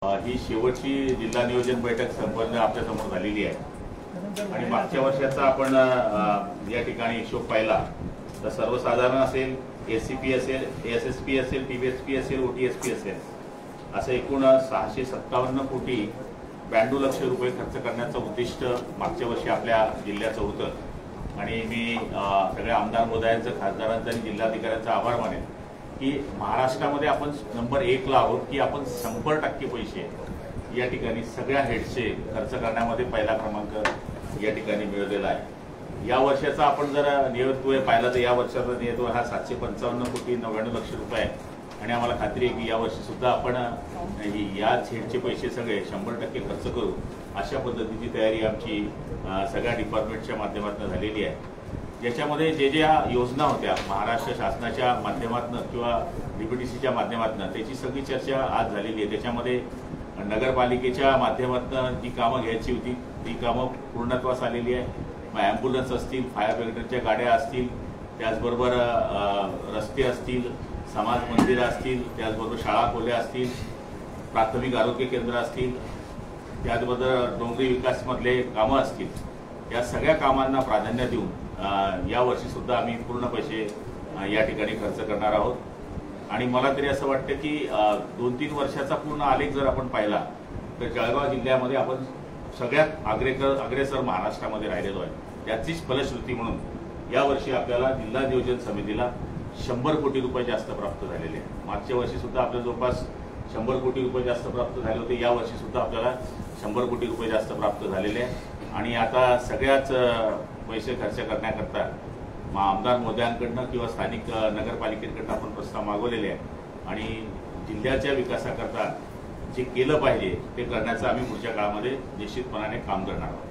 ही शेवटची जिल्हा नियोजन बैठक संपन्न आपल्या समोर झालेली आहे आणि मागच्या वर्षाचा आपण या ठिकाणी हिशोब पाहिला तर सर्वसाधारण असेल, एससीपी असेल, एसएसपी असेल, टीबीएसपी असेल, ओटीएसपी असेल असं एकूण 657 कोटी 92 लक्ष रुपये खर्च करण्याचं उद्दिष्ट मागच्या वर्षी आपल्या जिल्ह्याचं होतं आणि मी सगळ्या आमदार महोदयांचं, खासदारांचं आणि जिल्हाधिकाऱ्यांचा आभार मानेन की महाराष्ट्रामध्ये आपण नंबर 1 ला आहोत की आपण 100% पैसे या ठिकाणी सगळ्या हेडचे खर्च करण्यामध्ये पहिला क्रमांक या ठिकाणी मिळवलेला आहे। या वर्षाचा आपण जर नियतव्यय पाहिला तर या वर्षाचा नियतव्यय हा 755 कोटी 99 लक्ष रुपये आहे आणि आम्हाला खात्री आहे की या वर्षी सुद्धा आपण या हेडचे पैसे सगळे 100% खर्च करू अशा पद्धतीची तयारी आमची सगळ्या डिपार्टमेंटच्या माध्यमातून झालेली आहे। ज्याच्यामध्ये ज्या योजना होत्या महाराष्ट्र शासनाच्या माध्यमातून किंवा डीबीटीसीच्या माध्यमातून त्याची सगळी चर्चा आज झालेली आहे। त्याच्यामध्ये नगरपालिकेच्या माध्यमातून जी कामं घ्यायची होती ती कामं पूर्णत्वास आलेली आहे। मग ॲम्ब्युलन्स असतील, फायर ब्रिगेडच्या गाड्या असतील, त्याचबरोबर रस्ते असतील, समाज मंदिरं असतील, त्याचबरोबर शाळा खोल्या असतील, प्राथमिक आरोग्य केंद्र असतील, त्याचबरोबर डोंगरी विकासमधले कामं असतील, या सगळ्या कामांना प्राधान्य देऊन या वर्षी सुद्धा आम्ही पूर्ण पैसे या ठिकाणी खर्च करणार आहोत। आणि मला तरी असं वाटतं की 2-3 वर्षाचा पूर्ण आलेख जर आपण पाहिला तर जळगाव जिल्ह्यामध्ये आपण सगळ्यात अग्रेसर महाराष्ट्रामध्ये राहिलेलो आहे। त्याचीच फलश्रुती म्हणून यावर्षी आपल्याला जिल्हा नियोजन समितीला 100 कोटी रुपये जास्त प्राप्त झालेले आहे। मागच्या वर्षी सुद्धा आपल्या जवळपास 100 कोटी रुपये जास्त प्राप्त झाले होते, या वर्षी सुद्धा आपल्याला 100 कोटी रुपये जास्त प्राप्त झालेले आहे। आणि आता सगळ्याच पैसे खर्च करण्याकरता आमदार महोदयांकडनं किंवा स्थानिक नगरपालिकेकडनं आपण प्रस्ताव मागवलेले आहे आणि जिल्ह्याच्या विकासाकरता जे केलं पाहिजे ते करण्याचं आम्ही पुढच्या काळामध्ये निश्चितपणाने काम करणार आहोत।